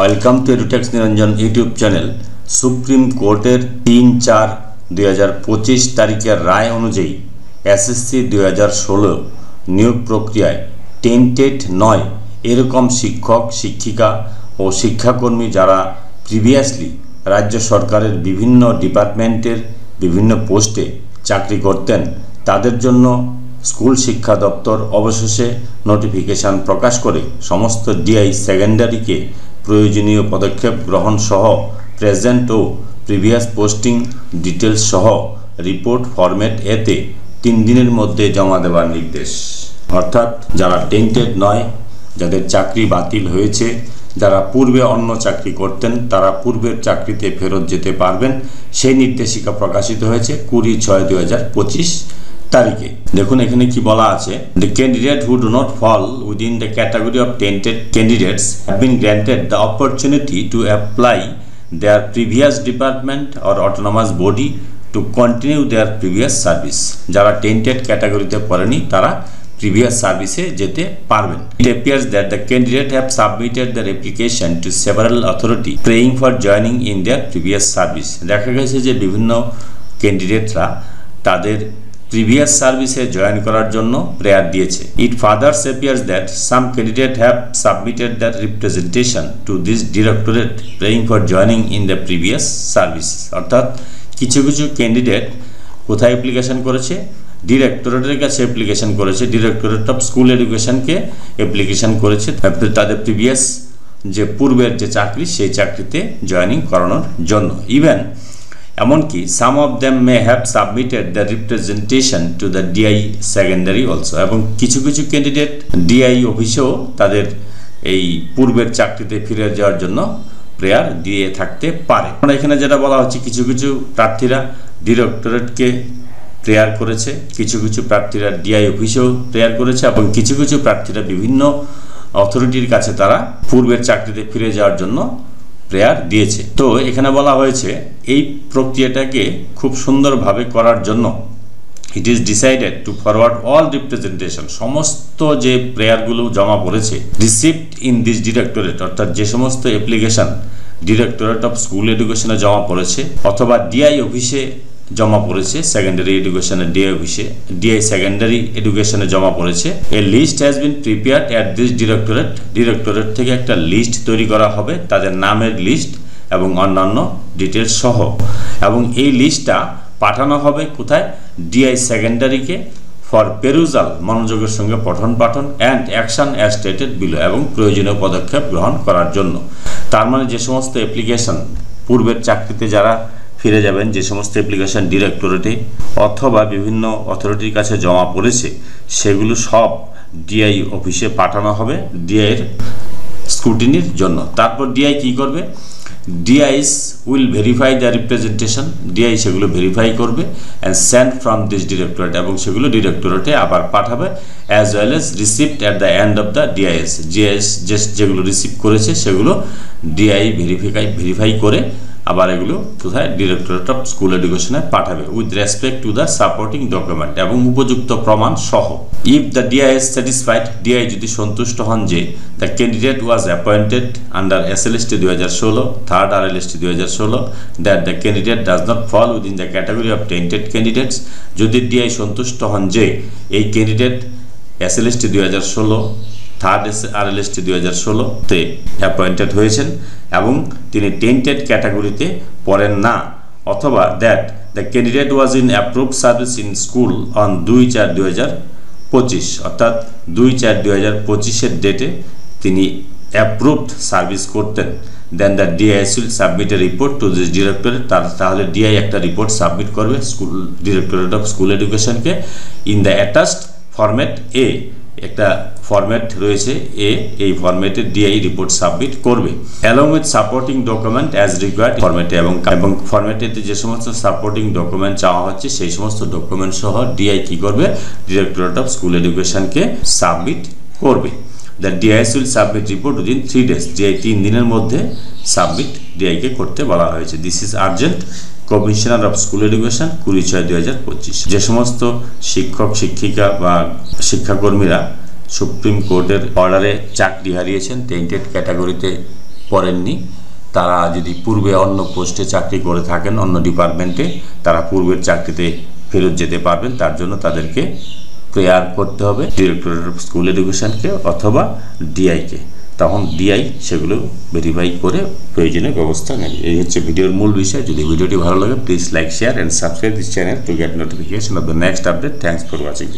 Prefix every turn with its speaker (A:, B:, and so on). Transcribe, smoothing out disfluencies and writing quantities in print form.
A: Welcome to এডুটেক্স Niranjan YouTube channel. Supreme কোর্টের ৩/৪/২০২৫ তারিখের রায় অনুযায়ী এসএসসি ২০১৬ নিয়োগ প্রক্রিয়ায় টেন্টেড নয় এরকম শিক্ষক শিক্ষিকা ও শিক্ষাকর্মী যারা প্রিভিয়াসলি রাজ্য সরকারের বিভিন্ন ডিপার্টমেন্টের বিভিন্ন পোস্টে চাকরি করতেন তাদের জন্য স্কুল শিক্ষা দপ্তর অবশেষে নোটিফিকেশন প্রকাশ করে সমস্ত ডিআই সেকেন্ডারিকে প্রয়োজনীয় পদক্ষেপ গ্রহণ সহ প্রেজেন্ট ও প্রিভিয়াস পোস্টিং ডিটেলস সহ রিপোর্ট ফরম্যাট এতে 3 দিনের মধ্যে জমা দেওয়ার নির্দেশ। অর্থাৎ যারা টেন্টেড নয়, যাদের চাকরি বাতিল হয়েছে, যারা পূর্বে অন্য চাকরি করতেন তারা পূর্বের চাকরিতে ফেরত যেতে পারবেন, সেই নির্দেশিকা প্রকাশিত হয়েছে 20/6/2025 তারিখে। দেখুন এখানে কি বলা আছে, the candidate who do not fall within the category of tainted candidates have been granted the opportunity to apply their previous department or autonomous body to continue their previous service. যারা টেন্টেড ক্যাটাগরিতে পড়েনি তারা previous সার্ভিসে যেতে পারবেন। It appears that the candidate have submitted their application to several authority praying for joining in their previous service. দেখা গেছে যে বিভিন্ন ক্যান্ডিডেটরা তাদের প্রিভিয়াস সার্ভিসে জয়েন করার জন্য প্রেয়ার দিয়েছে। It further appears that some candidate have submitted their representation to this directorate praying for joining in the previous service. অর্থাৎ কিছু কিছু ক্যান্ডিডেট কোথায় অ্যাপ্লিকেশন করেছে? ডিরেক্টরেটের কাছে অ্যাপ্লিকেশন করেছে, ডিরেক্টরেট অফ স্কুল এডুকেশনকে অ্যাপ্লিকেশন করেছে তাদের প্রিভিয়াস যে পূর্বের যে চাকরি সেই চাকরিতে জয়েনিং করানোর জন্য। ইভেন এমনকি some of them may have submitted the representation to the DI secondary also. এবং কিছু কিছু ক্যান্ডিডেট ডিআই অফিসেও তাদের এই পূর্বের চাকরিতে ফিরে যাওয়ার জন্য প্রেয়ার দিয়ে থাকতে পারে। আমরা এখানে যেটা বলা হচ্ছে, কিছু কিছু প্রার্থীরা ডিরেক্টরেটকে প্রেয়ার করেছে, কিছু কিছু প্রার্থীরা ডিআই অফিসেও প্রেয়ার করেছে এবং কিছু কিছু প্রার্থীরা বিভিন্ন অথরিটির কাছে তারা পূর্বের চাকরিতে ফিরে যাওয়ার জন্য প্রেয়ার দিয়েছে। তো এখানে বলা হয়েছে এই প্রক্রিয়াটাকে খুব সুন্দরভাবে করার জন্য it is decided to forward all representation, সমস্ত যে প্রেয়ারগুলো জমা পড়েছে রিসিভড ইন দিস ডিরেক্টরেট, অর্থাৎ যে সমস্ত অ্যাপ্লিকেশন ডিরেক্টরেট অফ স্কুল এডুকেশনে জমা পড়েছে অথবা ডিআই অফিসে জমা পড়েছে, সেকেন্ডারি এডুকেশনের ডিআই অফিসে, ডিআই সেকেন্ডারি এডুকেশনে জমা পড়েছে। A list has been prepared at this directorate. Directorate থেকে একটা লিস্ট তৈরি করা হবে, তাদের নামের লিস্ট এবং অন্যান্য ডিটেলস সহ, এবং এই লিস্টটা পাঠানো হবে কোথায়? ডিআই সেকেন্ডারিকে ফর পেরুজাল, মনোযোগের সঙ্গে পঠন পাঠন and action as stated below, এবং প্রয়োজনীয় পদক্ষেপ গ্রহণ করার জন্য। তার মানে যে সমস্ত অ্যাপ্লিকেশন পূর্বের চাকরিতে যারা ফিরে যাবেন, যে সমস্ত অ্যাপ্লিকেশন ডিরেক্টরেটে অথবা বিভিন্ন অথরিটির কাছে জমা পড়েছে সেগুলো সব ডিআই অফিসে পাঠানো হবে ডিআইয়ের স্ক্রুটিনির জন্য। তারপর ডিআই কি করবে? DIS will verify the representation, DI সেগুলো ভেরিফাই করবে and send from this directorate, এবং সেগুলো ডিরেক্টরেটে আবার পাঠাবে as well as received at the end of the DIS. DIS যেগুলো রিসিভ করেছে সেগুলো ডিআই ভেরিফাই করে আবার এগুলো কোথায়? ডিরেক্টরেট অফ স্কুল এডুকেশনে পাঠাবে with respect to the supporting document, এবং উপযুক্ত প্রমাণ সহ। If the DI is satisfied, DI যদি সন্তুষ্ট হন যে the candidate was appointed under SLST 2016, third RLST 2016, that the candidate does not fall within the category of tainted candidates. যদি DI সন্তুষ্ট হন যে এই ক্যান্ডিডেট এসএলএসটি 2016, থার্ড আরএলএসটি 2016-তে অ্যাপয়েন্টেড হয়েছেন এবং তিনি টেন্টেড ক্যাটাগরিতে পড়েন না, অথবা that the candidate was in approved service in school on 2/4/2025, অর্থাৎ 2/4/2025-এর ডেটে তিনি অ্যাপ্রুভড সার্ভিস করতেন, then the DIS will submit a report to this directorate. তাহলে ডিআই একটা রিপোর্ট সাবমিট করবে স্কুল ডিরেক্টরেট অফ স্কুল এডুকেশনকে in the attached format A. একটা ফরম্যাট রয়েছে এ, এই ফরম্যাটে ডিআই রিপোর্ট সাবমিট করবে along with supporting document as required ফরম্যাটে, এবং ফরম্যাটেতে যে সমস্ত সাপোর্টিং ডকুমেন্ট চাওয়া হচ্ছে সেই সমস্ত ডকুমেন্ট সহ ডিআই কি করবে? ডিরেক্টরেট অফ স্কুল এডুকেশনকে সাবমিট করবে। The DIS will submit report within 3 days, DI 3 দিনের মধ্যে সাবমিট ডিআইকে করতে বলা হয়েছে। This is urgent commissioner of school education 20/6/2025। যে সমস্ত শিক্ষক শিক্ষিকা বা শিক্ষাকর্মীরা সুপ্রিম কোর্টের অর্ডারে চাকরি হারিয়েছেন, টেন্টেড ক্যাটাগরিতে পড়েননি তারা যদি পূর্বে অন্য পোস্টে চাকরি করে থাকেন অন্য ডিপার্টমেন্টে, তারা পূর্বের চাকরিতে ফেরত যেতে পারবেন। তার জন্য তাদেরকে প্রেয়ার করতে হবে ডিরেক্টরেট অফ স্কুল এডুকেশনকে অথবা ডিআইকে, তখন ডিআই সেগুলো ভেরিফাই করে প্রয়োজনীয় ব্যবস্থা নেবে। এই হচ্ছে ভিডিওর মূল বিষয়। যদি ভিডিওটি ভালো লাগে please like, share and subscribe this channel to get notification off the next update. Thanks for watching.